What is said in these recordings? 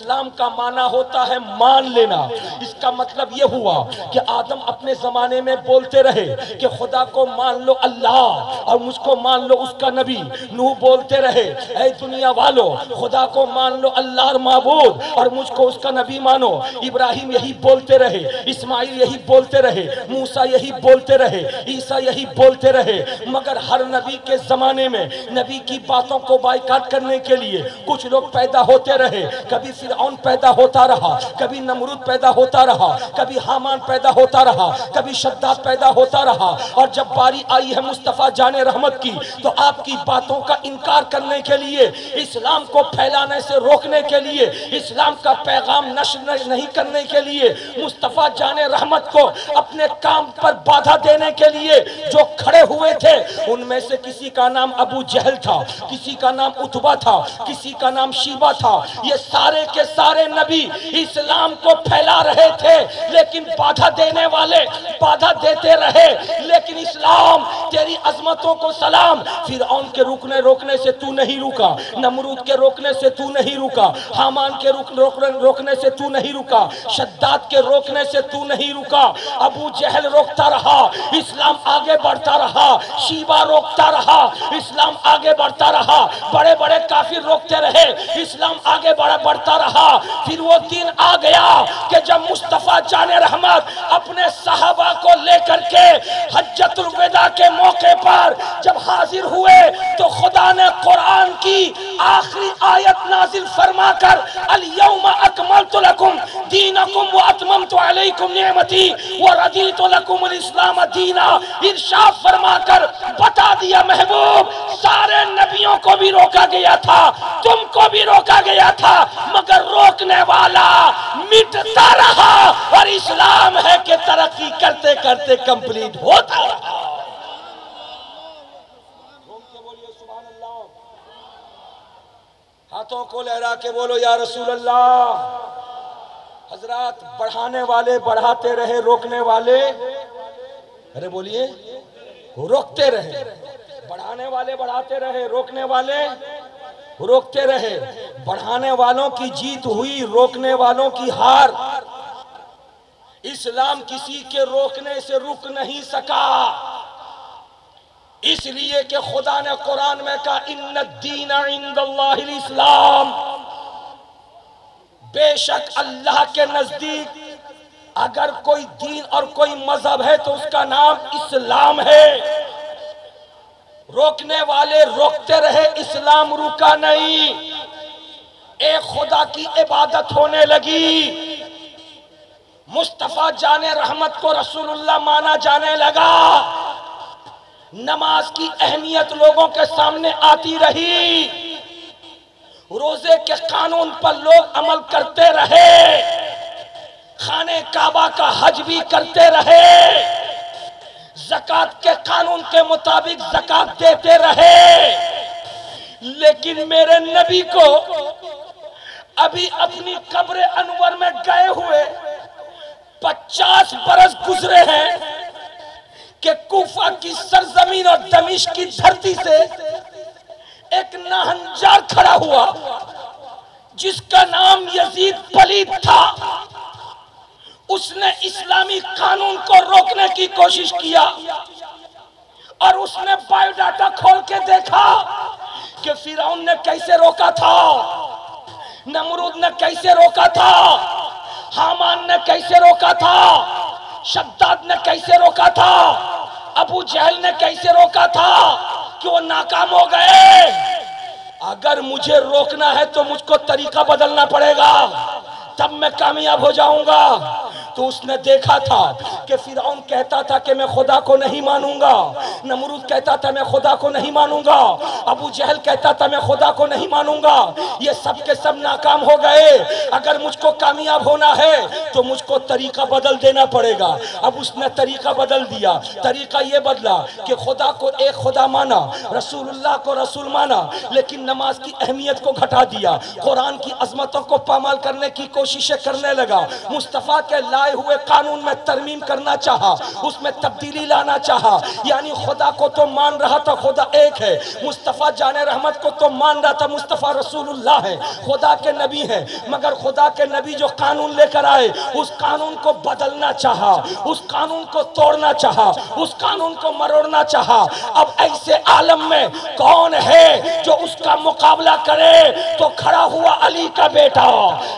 اسلام کا معنی ہوتا ہے مان لینا۔ اس کا مطلب یہ ہوا کہ آدم اپنے زمانے میں بولتے رہے کہ خدا کو مان لو اللہ اور مجھ کو مان لو اس کا نبی۔ نوح بولتے رہے اے دنیا والو خدا کو مان لو اللہ اور معبود اور مجھ کو اس کا نبی مانو۔ ابراہیم یہی بولتے رہے، اسماعیل یہی بولتے رہے، موسیٰ یہی بولتے رہے، عیسیٰ یہی بولتے رہے۔ مگر ہر نبی کے زمانے میں نبی کی باتوں کو بائیکاٹ کرنے کے لیے کچھ لوگ پیدا ہوتے رہے۔ کبھی فرعون پیدا ہوتا رہا، کبھی نمرود پیدا ہوتا رہا، کبھی حامان پیدا ہوتا رہا، کبھی شداد پیدا ہوتا رہا۔ اور جب باری آئی ہے مصطفیٰ جان رحمت کی تو آپ کی باتوں کا انکار کرنے کے لیے، اسلام کو پھیلانے سے روکنے کے لیے، اسلام کا پیغام نشر نہیں کرنے کے لیے، مصطفیٰ جان رحمت کو اپنے کام پر بادھا دینے کے لیے جو کھڑے ہوئے تھے، ان میں سے کسی کا نام ابو جہل تھا، کسی کا نام عتبہ تھا، کسی کا نام شیبہ تھا۔ یہ سارے کے سارے نبی اسلام کو پھیلا رہے تھے، لیکن بادھا دینے والے بادھا دیتے رہے۔ لیکن اسلام تیری عظمتوں کو سلام، فرعون کے روکنے سے تو نہیں روکا، نمرود کے روکنے سے تو نہیں روکا، حامان کے روکنے سے تو نہیں روکا، شداد کے روکنے سے تو نہیں روکا۔ ابو جہل روکتا رہا، اسلام آگے بڑھتا رہا، شیبہ روکتا رہا، اسلام آگے بڑھتا رہا، بڑے بڑے کافر روکتے رہے، اسلام آگے بڑھتا رہا۔ پھر وہ دن آ گیا کہ جب مصطفیٰ جان رحمت اپنے صحابہ کو لے کر کے حجۃ الوداع کے موقع پر جب حاضر ہوئے تو خدا نے قرآن کی آخری آیت نازل فرما کر الیوم اکملت لکم دینکم واتممت علیکم نعمتی ورضیت لکم الاسلام دینا ارشاد فرما کر بتا دیا محبوب سارے نبیوں کو بھی روکا گیا تھا، تم کو بھی روکا گیا تھا، مگر روکنے والا مٹتا رہا اور اسلام ہے کہ ترقی کرتے کرتے کمپلیٹ ہوتا رہا۔ ہاتھوں کو لہرا کے بولو یا رسول اللہ۔ حضرات بڑھانے والے بڑھاتے رہے، روکنے والے ارے بولیے روکتے رہے۔ بڑھانے والے بڑھاتے رہے، روکنے والے روکتے رہے۔ بڑھانے والوں کی جیت ہوئی، روکنے والوں کی ہار۔ اسلام کسی کے روکنے سے رک نہیں سکا، اس لیے کہ خدا نے قرآن میں کہا ان الدین عند اللہ الاسلام، بے شک اللہ کے نزدیک اگر کوئی دین اور کوئی مذہب ہے تو اس کا نام اسلام ہے۔ روکنے والے روکتے رہے، اسلام رکا نہیں۔ ایک خدا کی عبادت ہونے لگی، مصطفیٰ جان رحمت کو رسول اللہ مانا جانے لگا، نماز کی اہمیت لوگوں کے سامنے آتی رہی، روزے کے قانون پر لوگ عمل کرتے رہے، خانہ کعبہ کا حج بھی کرتے رہے، زکوٰۃ کے قانون کے مطابق زکوٰۃ دیتے رہے۔ لیکن میرے نبی کو ابھی اپنی قبر انور میں گئے ہوئے 50 برس گزرے ہیں کہ کوفہ کی سرزمین اور دمشق کی دھرتی سے ایک ناہنجار کھڑا ہوا جس کا نام یزید پلید تھا۔ اس نے اسلامی قانون کو روکنے کی کوشش کیا اور اس نے بایو ڈاٹا کھول کے دیکھا کہ فرعون نے کیسے روکا تھا، نمرود نے کیسے روکا تھا، حامان نے کیسے روکا تھا، شداد نے کیسے روکا تھا، ابو جہل نے کیسے روکا تھا کہ وہ ناکام ہو گئے۔ اگر مجھے روکنا ہے تو مجھ کو طریقہ بدلنا پڑے گا، تب میں کامیاب ہو جاؤں گا۔ تو اس نے دیکھا تھا کہ فرعون کہتا تھا کہ میں خدا کو نہیں مانوں گا، نمرود کہتا تھا میں خدا کو نہیں مانوں گا، ابو جہل کہتا تھا میں خدا کو نہیں مانوں گا، یہ سب کے سب ناکام ہو گئے۔ اگر مجھ کو کامیاب ہونا ہے تو مجھ کو طریقہ بدل دینا پڑے گا۔ اب اس نے طریقہ بدل دیا، طریقہ یہ بدلا کہ خدا کو ایک خدا مانا، رسول اللہ کو رسول مانا، لیکن نماز کی اہمیت کو گھٹا دیا، قرآن کی عظمتوں کو پامال کرنے کی کوششیں کرنے لگا، مصطفیٰ کے لا لائے ہوئے قانون میں ترمیم کرنا چاہا، اس میں تبدیلی لانا چاہا، یعنی خدا کو تو مان رہا تھا خدا ایک ہے، مصطفیٰ جان رحمت کو تو مان رہا تھا مصطفیٰ رسول اللہ ہے، خدا کے نبی ہیں، مگر خدا کے نبی جو قانون لے کر آئے اس قانون کو بدلنا چاہا، اس قانون کو توڑنا چاہا، اس قانون کو مروڑنا چاہا۔ اب ایسے عالم میں کون ہے جو اس کا مقابلہ کرے؟ تو کھڑا ہوا علی کا بیٹا،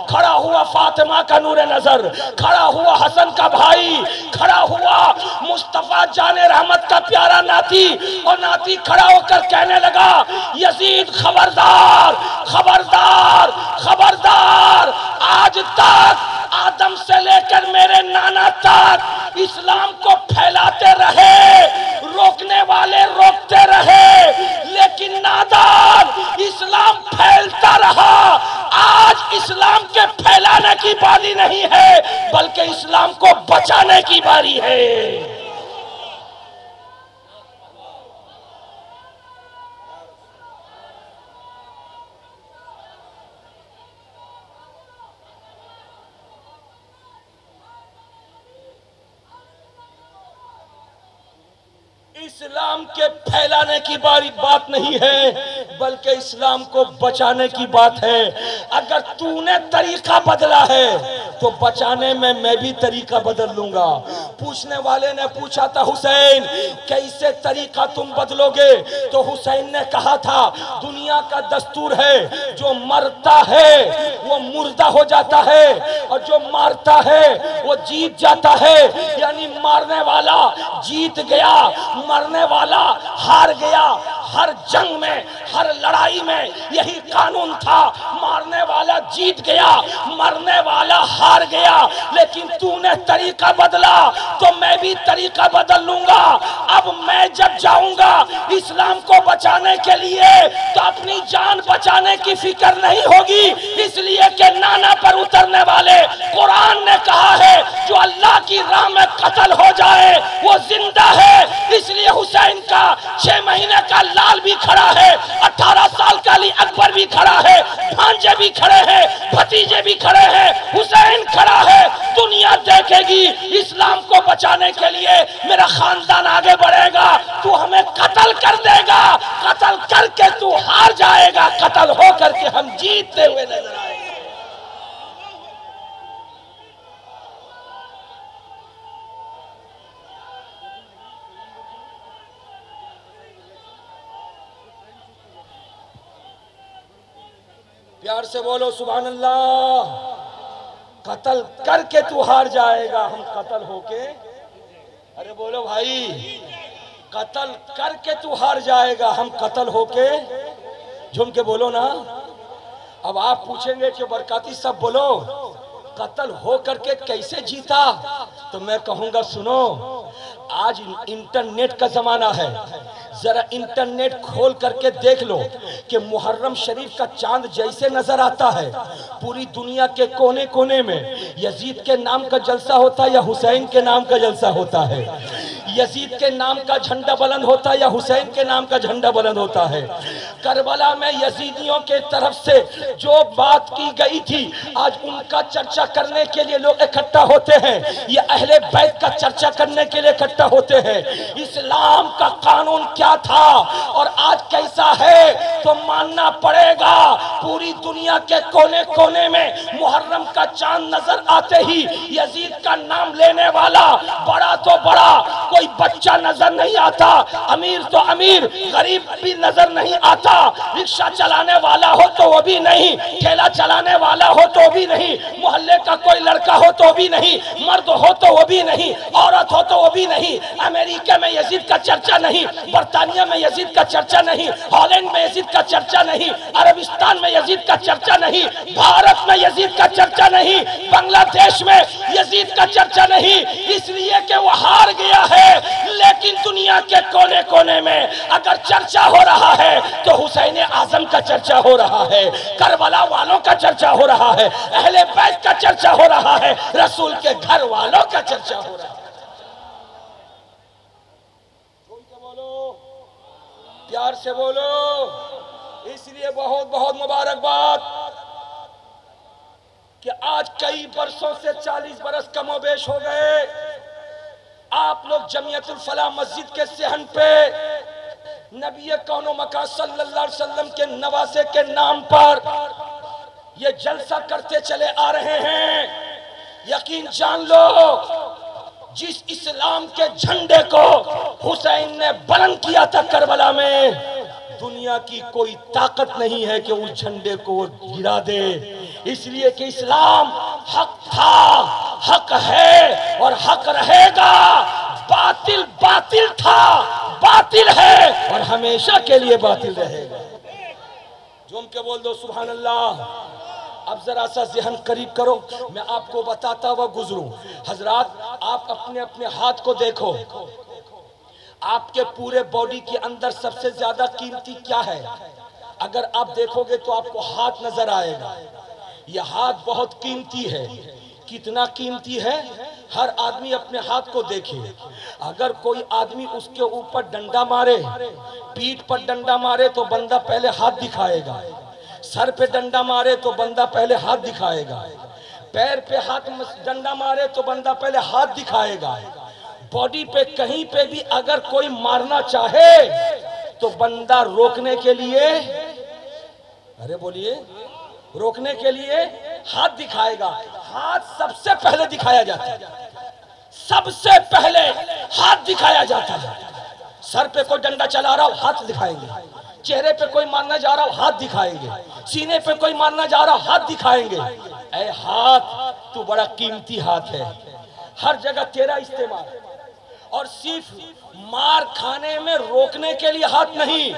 کھڑا ہوا فاطمہ کا نور نظر، کھڑا ہوا حسن کا بھائی، کھڑا ہوا مصطفیٰ جان رحمت کا پیارا ناتی، اور ناتی کھڑا ہو کر کہنے لگا یزید خبردار خبردار خبردار، آج تک آدم سے لے کر میرے نانا تک اسلام کو پھیلاتے رہے، روکنے والے روکتے رہے، لیکن نادان اسلام پھیلتا رہا۔ آج اسلام کے پھیلانے کی باری نہیں ہے بلکہ اسلام کو بچانے کی باری ہے۔ اسلام کے پھیلانے کی بات نہیں ہے بلکہ اسلام کو بچانے کی بات ہے۔ اگر تو نے طریقہ بدلا ہے تو بچانے میں میں بھی طریقہ بدل لوں گا۔ پوچھنے والے نے پوچھا تھا حسین کیسے طریقہ تم بدلو گے؟ تو حسین نے کہا تھا دنیا کا دستور ہے جو مرتا ہے وہ مردہ ہو جاتا ہے اور جو مارتا ہے وہ جیت جاتا ہے، یعنی مارنے والا جیت گیا، مرنے والا ہار گیا۔ ہر جنگ میں ہر لڑائی میں یہی قانون تھا، مارنے والا جیت گیا، مرنے والا ہار گیا۔ لیکن تو نے طریقہ بدلا تو میں بھی طریقہ بدل لوں گا۔ اب میں جب جاؤں گا اسلام کو بچانے کے لیے تو اپنی جان بچانے کی فکر نہیں ہوگی، اس لیے کہ نانا پر اترنے والے قرآن نے کہا ہے جو اللہ کی راہ میں قتل ہو جائے وہ زندہ ہے۔ اس لیے حسین کا 6 مہینے کا لال بھی کھڑا ہے، 18 سال کا علی اکبر بھی کھڑا ہے، بھانجے بھی کھڑے ہیں، بھتیجے بھی کھڑے ہیں، حسین کھڑا ہے۔ دنیا دیکھے گی اسلام کو بچانے کے لیے میرا خاندان آگے بڑھے گا، تو ہمیں قتل کر دے گا، قتل کر کے تو ہار جائے گا، قتل ہو کر کے ہم جیتتے ہوئے نظر آئے گا۔ پیار سے بولو سبحان اللہ۔ قتل کر کے تو ہار جائے گا، ہم قتل ہو کے، ارے بولو بھائی، قتل کر کے تو ہار جائے گا، ہم قتل ہو کے، جھوم کے بولو نا۔ اب آپ پوچھیں گے کہ برکاتی سب بولو قتل ہو کر کے کیسے جیتا؟ تو میں کہوں گا سنو، آج انٹرنیٹ کا زمانہ ہے، ذرا انٹرنیٹ کھول کر کے دیکھ لو کہ محرم شریف کا چاند جیسے نظر آتا ہے پوری دنیا کے کونے کونے میں یزید کے نام کا جلسہ ہوتا ہے یا حسین کے نام کا جلسہ ہوتا ہے، یزید کے نام کا جھنڈا بلند ہوتا ہے یا حسین کے نام کا جھنڈا بلند ہوتا ہے۔ کربلا میں یزیدیوں کے طرف سے جو بات کی گئی تھی آج ان کا چرچا کرنے کے لیے لوگ اکٹھا ہوتے ہیں، یہ اہل بیت کا چرچا کرنے کے لیے اکٹھا ہوتے ہیں۔ اسلام کا قانون کیا تھا اور آج کیسا ہے تو ماننا پڑے گا۔ پوری دنیا کے کونے کونے میں محرم کا چاند نظر آتے ہی یزید کا نام لینے والا بڑا تو بڑا کوئی بچہ نظر نہیں آتا، امیر تو امیر، غریب بھی نظر نہیں آتا، رکشہ چلانے والا ہو تو وہ بھی نہیں، ٹھیلا چلانے والا ہو تو بھی نہیں، محلے کا کوئی لڑکا ہو تو بھی نہیں، مرد ہو تو وہ بھی نہیں، عورت ہو تو وہ بھی نہیں۔ امریکہ میں یزید کا چرچا نہیں، برطانیہ میں یزید کا چرچا نہیں، ہالینڈ میں یزید کا چرچا نہیں، عربستان میں یزید کا چرچا نہیں، بھارت میں یزید کا چرچا نہیں، بنگلہ دیش میں یزید کا چرچا نہیں، اس لیے کہ وہ ہار گیا ہے۔ لیکن دنیا کے کونے کونے میں اگر چرچا ہو رہا ہے تو حسین اعظم کا چرچا ہو رہا ہے، کربلا والوں کا چرچا ہو رہا ہے، اہل بیت کا چرچا ہو رہا ہے، رسول کے گھر والوں کا چرچا ہو رہا ہے۔ پیار سے بولو، اس لیے بہت بہت مبارکباد کہ آج کئی برسوں سے 40 برس کم و بیش ہو گئے، آپ لوگ جمعیت الفلاح مسجد کے صحن پہ نبی کون و مکان صلی اللہ علیہ وسلم کے نواسے کے نام پر یہ جلسہ کرتے چلے آ رہے ہیں۔ یقین جان لو، جس اسلام کے جھنڈے کو حسین نے بلند کیا تھا کربلا میں، دنیا کی کوئی طاقت نہیں ہے کہ اس جھنڈے کو گرا دے، اس لیے کہ اسلام حق تھا، حق ہے اور حق رہے گا، باطل باطل تھا، باطل ہے اور ہمیشہ کے لیے باطل رہے گا۔ جھوم کے بول دو سبحان اللہ۔ اب ذرا سا ذہن قریب کرو، میں آپ کو بتاتا ہوا گزروں۔ حضرات آپ اپنے اپنے ہاتھ کو دیکھو، آپ کے پورے باڈی کے اندر سب سے زیادہ قیمتی کیا ہے؟ اگر آپ دیکھو گے تو آپ کو ہاتھ نظر آئے گا۔ یہ ہاتھ بہت قیمتی ہے۔ کتنا قیمتی ہے؟ ہر آدمی اپنے ہاتھ کو دیکھے۔ اگر کوئی آدمی اس کے اوپر ڈنڈا مارے، پیٹھ پر ڈنڈا مارے تو بندہ پہلے ہاتھ دکھائے گا، سر پہ ڈنڈا مارے تو بندہ پہلے ہاتھ دکھائے گا، پیر پہ ڈنڈا مارے تو بندہ پہلے ہاتھ دکھائے گا۔ باڈی پہ کہیں پہ بھی اگر کوئی مارنا چاہے تو بندہ روکنے کے لیے، ارے بولیے، روکنے کے لیے ہاتھ دکھائے گا۔ ہاتھ سب سے پہلے دکھایا جاتا ہے، سب سے پہلے ہاتھ دکھایا جاتا ہے۔ سر پہ کوئی ڈنڈا چلا رہا ہو ہاتھ دکھائیں گے، چہرے پہ کوئی مارنا جا رہا ہو ہاتھ دکھائیں گے، سینے پہ کوئی مارنا جا رہا ہو ہاتھ دکھائیں گے۔ اے ہاتھ، تو بڑا قیمتی ہاتھ ہے، ہر جگہ تیرا استعمال، اور صرف مار کھانے میں روکنے کے لیے ہاتھ نہیں،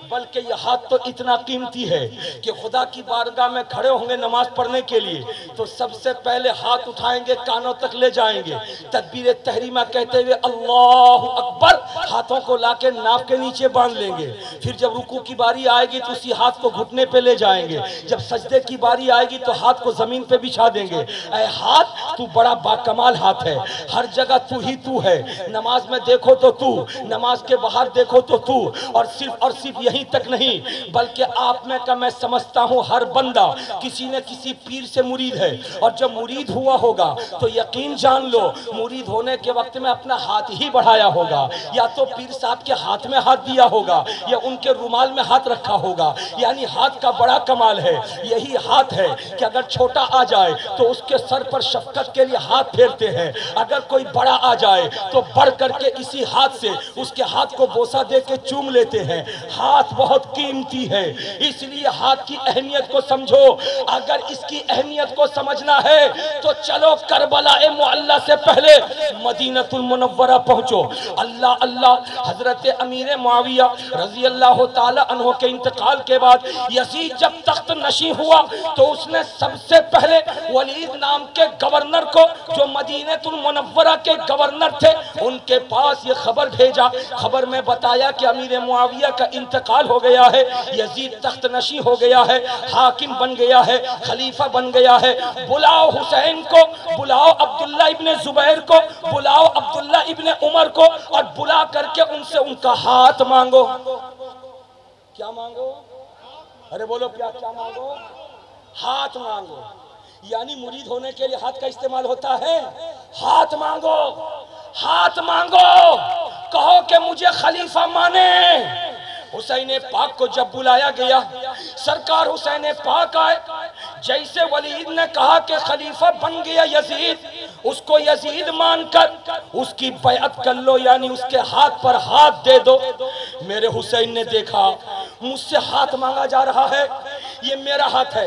بلکہ یہ ہاتھ تو اتنا قیمتی ہے کہ خدا کی بارگاہ میں کھڑے ہوں گے نماز پڑھنے کے لیے تو سب سے پہلے ہاتھ اٹھائیں گے، کانوں تک لے جائیں گے، تکبیر تحریمہ کہتے ہوئے اللہ اکبر، ہاتھوں کو لا کے ناف کے نیچے باندھ لیں گے۔ پھر جب رکوع کی باری آئے گی تو اسی ہاتھ کو گھٹنے پہ لے جائیں گے، جب سجدے کی باری آئے گی تو ہاتھ کو زمین پہ بچھا دیں گے۔ اے ہاتھ، تو بڑا باکمال ہاتھ ہے، ہر جگہ تو ہی تو ہے، نماز میں دیکھو تو تو، نماز کے باہر دیکھو تو تو، اور صرف یہی تک نہیں بلکہ آپ میں کا میں سمجھتا ہوں ہر بندہ کسی نہ کسی پیر سے مرید ہے، اور جب مرید ہوا ہوگا تو یقین جان لو مرید ہونے کے وقت میں اپنا ہاتھ ہی بڑھایا ہوگا، یا تو پیر صاحب کے ہاتھ میں ہاتھ دیا ہوگا یا ان کے رومال میں ہاتھ رکھا ہوگا۔ یعنی ہاتھ کا بڑا کمال ہے، یہی ہاتھ ہے کہ اگر چھوٹا آ جائے تو اس کے سر پر شفقت کے لیے ہاتھ پھیرتے ہیں، اگر کوئی بڑا آ جائے تو بڑھ کر کے اسی ہاتھ سے اس کے ہاتھ کو بوسہ دے کے چوم لیتے ہیں۔ ہاتھ بہت قیمتی ہے، اس لیے ہاتھ کی اہمیت کو سمجھو۔ اگر اس کی اہمیت کو سمجھنا ہے تو چلو کربلا معلی سے پہلے مدینہ المنورہ پہنچو۔ اللہ اللہ، حضرت امیر معاویہ رضی اللہ تعالی عنہ کے انتقال کے بعد یزید جب تخت نشین ہوا تو اس نے سب سے پہلے ولید نام کے گورنر کو، جو مدینہ المنورہ کے گورنر تھے، ان کے پاس یہ خبر بھیجا۔ خبر میں بتایا کہ امیر معاویہ کا انتقال ہو گیا ہے، یزید تخت نشین ہو گیا ہے، حاکم بن گیا ہے، خلیفہ بن گیا ہے، بلاؤ حسین کو، بلاؤ عبداللہ ابن زبیر کو، بلاؤ عبداللہ ابن عمر کو، اور بلا کر کے ان سے ان کا ہاتھ مانگو۔ کیا مانگو؟ ارے بولو، کیا مانگو؟ ہاتھ مانگو۔ یعنی مرید ہونے کے لیے ہاتھ کا استعمال ہوتا ہے۔ ہاتھ مانگو، ہاتھ مانگو، کہو کہ مجھے خلیفہ مانے۔ حسین پاک کو جب بلایا گیا، سرکار حسین پاک آئے، جیسے ولید نے کہا کہ خلیفہ بن گیا یزید، اس کو یزید مان کر اس کی بیعت کر لو، یعنی اس کے ہاتھ پر ہاتھ دے دو۔ میرے حسین نے دیکھا مجھ سے ہاتھ مانگا جا رہا ہے، یہ میرا ہاتھ ہے۔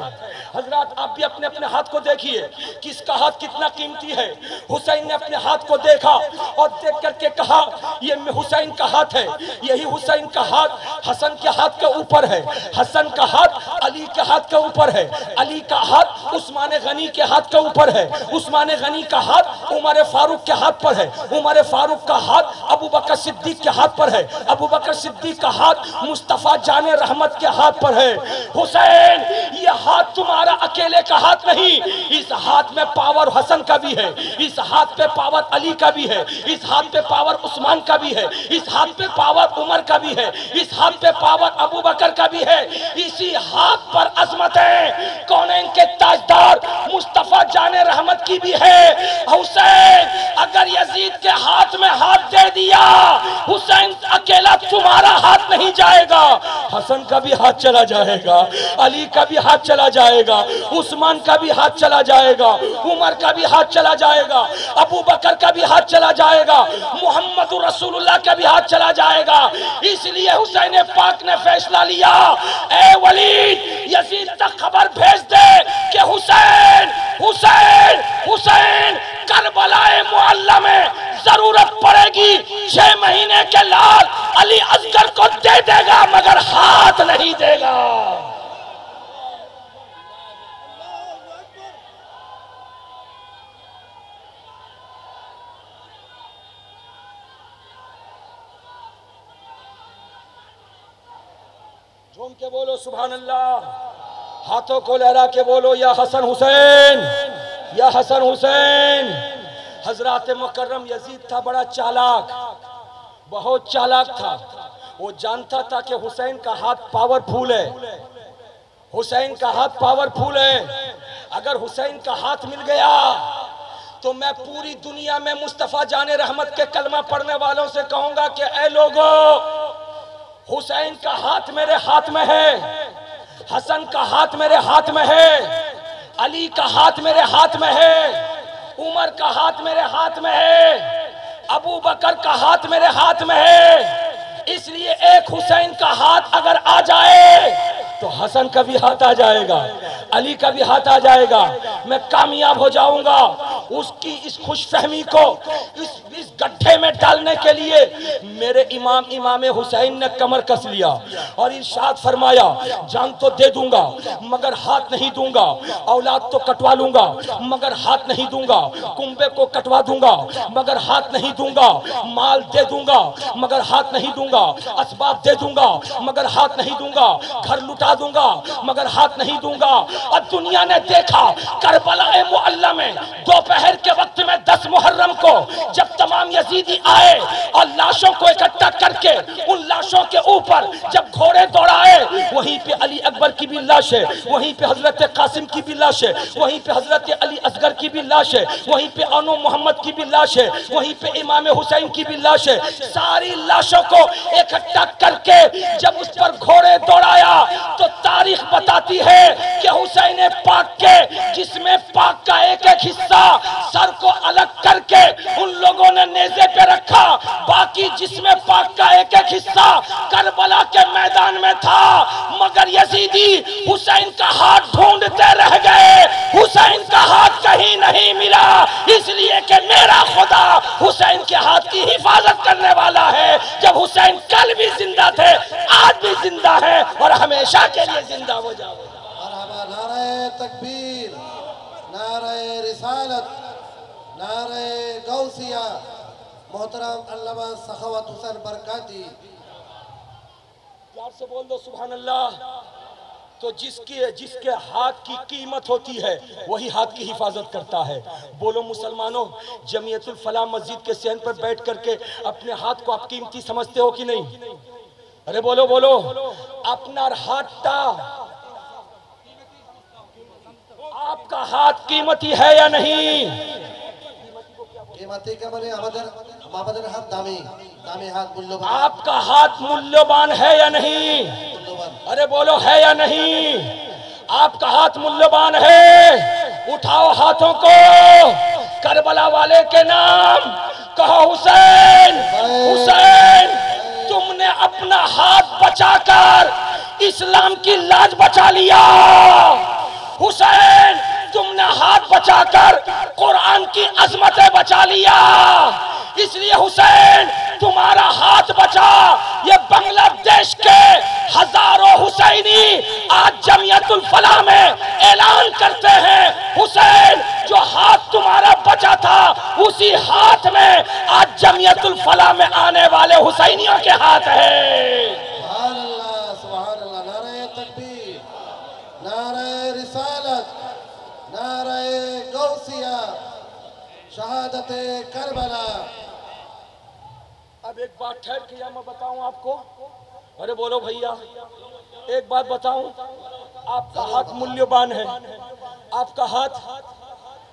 حضرات آپ بھی اپنے اپنے ہاتھ کو دیکھیے، کس کا ہاتھ کتنا قیمتی ہے۔ حسین نے اپنے ہاتھ کو دیکھا اور دیکھ کر کے کہا یہ حسین کا ہاتھ ہے۔ یہی حسین کا ہاتھ حسن کے ہاتھ کے اوپر ہے، حسن کا ہاتھ علی کے ہاتھ کے اوپر ہے، علی کا ہاتھ عثمان غنی کے ہاتھ کے اوپر ہے، عثمان غنی کا ہاتھ عمر فاروق کے ہاتھ پر ہے، عمر فاروق کا ہاتھ ابو بکر صدیق کے ہاتھ پر ہے، ابو بکر صدیق کا ہاتھ مصطفیٰ جان رحمت کے ہاتھ پر ہے۔ حسین، یہ ہاتھ تمہارا اکیلے کا ہاتھ نہیں، اس ہاتھ میں پاور حسن کا بھی ہے، اس ہاتھ پہ پاور علی کا بھی ہے، اس ہاتھ پہ پاور عثمان کا بھی ہے، اس ہاتھ پہ پاور عمر کا بھی ہے، اس ہاتھ پہ پاور ابو بکر کا بھی ہے۔ اسی ہاتھ پر عظمت ہے، کونین کے تاجدار مصطفیٰ کی بھی ہے۔ حسین اگر یزید کے ہاتھ میں ہاتھ دے دیا، حسین اکیلا تمہارا ہاتھ نہیں جائے گا، حسن کا بھی ہاتھ چلا جائے گا، علی کا بھی ہاتھ چلا جائے گا، عثمان کا بھی ہاتھ چلا جائے گا، عمر کا بھی ہاتھ چلا جائے گا، ابو بکر کا بھی ہاتھ چلا جائے گا، محمد رسول اللہ کا بھی ہاتھ چلا جائے گا۔ اس لیے حسین پاک نے فیصلہ لیا، اے ولید یزید تک خبر بھیج دے کہ حسین حسین حسین کربلا معلی میں ضرورت پڑے گی 6 مہینے کے لال علی اصغر کو دے دے گا مگر ہاتھ نہیں دے گا۔ جھوم کے بولو سبحان اللہ، ہاتھوں کو لہرا کے بولو یا حسن حسین، یا حسن حسین۔ حضرات مکرم یزید تھا بڑا چالاک، بہت چالاک تھا، وہ جانتا تھا کہ حسین کا ہاتھ پاورفل ہے، حسین کا ہاتھ پاورفل ہے، اگر حسین کا ہاتھ مل گیا تو میں پوری دنیا میں مصطفیٰ جان رحمت کے کلمہ پڑھنے والوں سے کہوں گا کہ اے لوگو، حسین کا ہاتھ میرے ہاتھ میں ہے، حسن کا ہاتھ میرے ہاتھ میں ہے، علی کا ہاتھ میرے ہاتھ میں ہے، عمر کا ہاتھ میرے ہاتھ میں ہے، ابو بکر کا ہاتھ میرے ہاتھ میں ہے۔ اس لیے ایک حسین کا ہاتھ اگر آ جائے تو حسن کا بھی ہاتھ آ جائے گا، علی کا بھی ہاتھ آ جائے گا، میں کامیاب ہو جاؤں گا۔ اس کی اس خوش فہمی کو اس گڈھے میں ڈالنے کے لیے میرے امام حسین نے کمر کس لیا اور ارشاد فرمایا، جان تو دے دوں گا مگر ہاتھ نہیں دوں گا، اولاد تو کٹوا لوں گا مگر ہاتھ نہیں دوں گا، کنبے کو کٹوا دوں گا مگر ہاتھ نہیں دوں گا، مال دے دوں گا مگر ہاتھ نہیں دوں گا، اسباب دے دوں گا مگر ہاتھ نہیں دوں گا، گھر لٹا دوں گا مگر ہاتھ نہیں دوں گا۔ اور دنیا نے دیکھا کربلا معلی میں دوپہر کے وقت میں 10 محرم کو جب تمام یزیدی آئے اور لاشوں کو اکٹھا کر کے ان لاشوں کے اوپر جب گھوڑے دوڑائے، وہیں پہ علی اکبر کی بھی لاش ہے، وہیں پہ حضرت قاسم کی بھی لاش ہے، وہیں پہ حضرت علی اصغر کی بھی لاش ہے، وہیں پہ انو محمد کی بھی لاش ہے، وہیں پہ امام حسین کی بھی لاش ہے۔ ساری لاشوں کو اکٹھا کر کے جب اس پر گھوڑے دوڑایا تو تاریخ بتاتی ہے کہ حسین پاک کے جسم پاک کا ایک ایک حصہ سر کو الگ کر کے ان لوگوں نے نیزے پہ رکھا، باقی جسم پاک کا ایک ایک حصہ کربلا کے میدان میں تھا، مگر یزیدی حسین کا ہاتھ ڈھونڈتے رہ گئے، حسین کا ہاتھ کہیں نہیں ملا، اس لیے کہ میرا خدا حسین کے ہاتھ کی حفاظت کرنے والا ہے۔ جب حسین کل بھی زندہ تھے، آج بھی زندہ ہے اور ہمیشہ کے لیے زندہ ہو جاؤ۔ مرحبا، نعرہ تکبیر، نعرہ رسالت، نعرہ غوثیہ، محترم علامہ سخاوت حسین برکاتی۔ پیار سے بول دو سبحان اللہ۔ تو جس کے ہاتھ کی قیمت ہوتی ہے وہی ہاتھ کی حفاظت کرتا ہے۔ بولو مسلمانوں، جمعیت الفلاح مسجد کے صحن پر بیٹھ کر کے اپنے ہاتھ کو آپ قیمتی سمجھتے ہو کہ نہیں؟ ارے بولو بولو، اپنا ہاتھটা آپ کا ہاتھ قیمتی ہے یا نہیں؟ قیمتی کا بنے ہمارے ہاتھ دامی ہاتھ ملیبان، آپ کا ہاتھ ملیبان ہے یا نہیں؟ ارے بولو ہے یا نہیں؟ آپ کا ہاتھ ملیبان ہے؟ اٹھاؤ ہاتھوں کو کربلا والے کے نام، کہو حسین حسین، تم نے اپنا ہاتھ بچا کر اسلام کی لاج بچا لیا، حسین تم نے ہاتھ بچا کر قرآن کی عظمتیں بچا لیا، اس لیے حسین تمہارا ہاتھ بچا۔ یہ بنگلہ دیش کے ہزاروں حسینی آج جمعیت الفلاح میں اعلان کرتے ہیں، حسین جو ہاتھ تمہارا بچا تھا اسی ہاتھ میں آج جمعیت الفلاح میں آنے والے حسینیوں کے ہاتھ ہے۔ سبحان اللہ، سبحان اللہ، نعرہ تکبیر، نعرہ رسالت، نعرہ غوثیہ، شہادت کربلا۔ اب ایک بات ٹھہر کے میں بتاؤں آپ کو، ارے بولو بھیا، ایک بات بتاؤں، آپ کا ہاتھ ملیبان ہے، آپ کا ہاتھ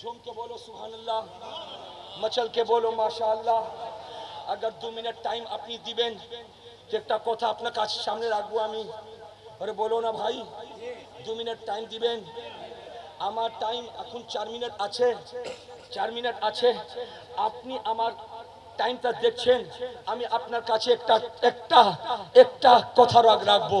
جھوم کے بولو سبحان اللہ, مچل کے بولو ماشاءاللہ. اگر 2 মিনিট টাইম আপনি দিবেন তো একটা কথা আপনার কাছে সামনে রাখবো আমি. আরে বলো না ভাই, 2 মিনিট টাইম দিবেন. আমার টাইম এখন 4 মিনিট আছে, 4 মিনিট আছে. আপনি আমার টাইমটা দেখছেন, আমি আপনার কাছে একটা কথা রাখবো.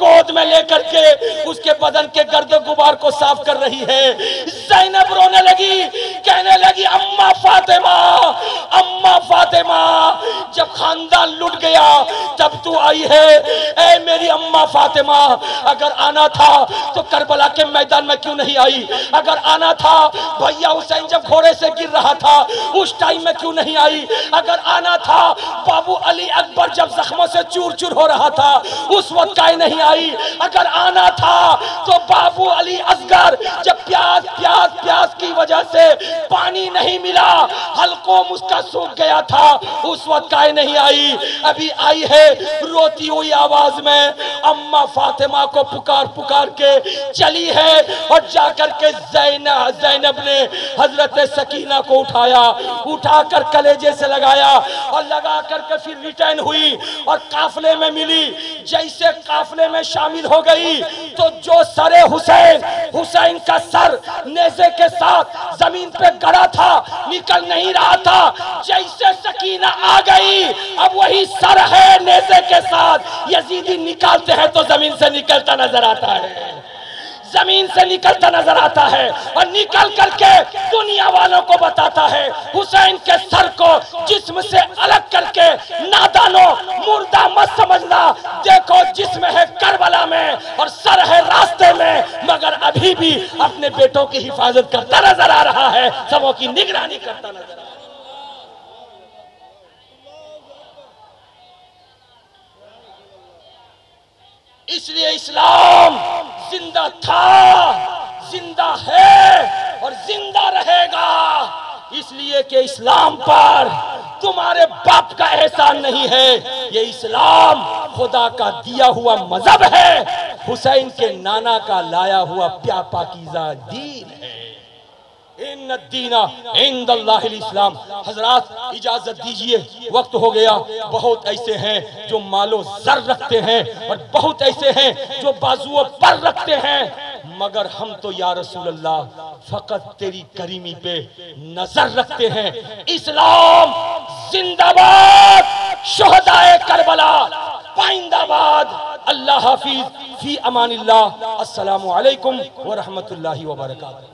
گود میں لے کر کے اس کے بدن کے گرد و غبار کو صاف کر رہی ہے۔ زینب رونے لگی، کہنے لگی اماں فاطمہ، اماں فاطمہ، جب خاندان لٹ گیا تب تو آئی ہے۔ اے میری اماں فاطمہ، اگر آنا تھا تو کربلا کے میدان میں کیوں نہیں آئی؟ اگر آنا تھا بھیا حسین جب گھوڑے سے گر رہا تھا اس ٹائم میں کیوں نہیں آئی؟ اگر آنا تھا بابو علی اکبر جب زخموں سے چور چور ہو رہا تھا اس وقت کائیں نہیں آئی؟ اگر آنا تھا تو بابو علی اصغر جب پیاس کی وجہ سے پانی نہیں ملا، حلقوم اس کا سوکھ گیا تھا، اس وقت کائیں نہیں آئی؟ ابھی آئی ہے روتی ہوئی آواز میں، اماں فاطمہ کو پکار پکار کے چلی ہے، اور جا کر کے زینب نے حضرت سکینہ کو اٹھایا، اٹھا کر کلیجے سے لگایا اور لگا کر کے پھر ریٹرن ہوئی اور قافلے میں ملی۔ جیسے قافلے میں شامل ہو گئی تو جو سر حسین کا سر نیزے کے ساتھ زمین پہ گڑا تھا، نکل نہیں رہا تھا، جیسے سکینہ آ گئی اب وہی سر ہے نیزے کے ساتھ، یزیدی نکالتے ہیں تو زمین سے نکلتا نظر آتا ہے، زمین سے نکلتا نظر آتا ہے، اور نکل کر کے دنیا والوں کو بتاتا ہے حسین کے سر کو جسم سے الگ کر کے نادانوں مردہ مت سمجھنا، دیکھو جسم ہے کربلا میں اور سر ہے راستے میں، مگر ابھی بھی اپنے بیٹوں کی حفاظت کرتا نظر آ رہا ہے، سبوں کی نگرانی کرتا نظر آ رہا ہے۔ اس لیے اسلام زندہ تھا، زندہ ہے اور زندہ رہے گا، اس لیے کہ اسلام پر تمہارے باپ کا احسان نہیں ہے، یہ اسلام خدا کا دیا ہوا مذہب ہے، حسین کے نانا کا لایا ہوا پاکیزہ دین ہے۔ ان الدین عند اللہ الاسلام۔ حضرات اجازت دیجئے، وقت ہو گیا، بہت ایسے ہیں جو مال و زر رکھتے ہیں اور بہت ایسے ہیں جو بازو پر رکھتے ہیں، مگر ہم تو یا رسول اللہ فقط تیری کریمی پہ نظر رکھتے ہیں۔ اسلام زندہ باد، شہدائے کربلا پائندہ باد۔ اللہ حافظ، فی امان اللہ، السلام علیکم ورحمت اللہ وبرکاتہ۔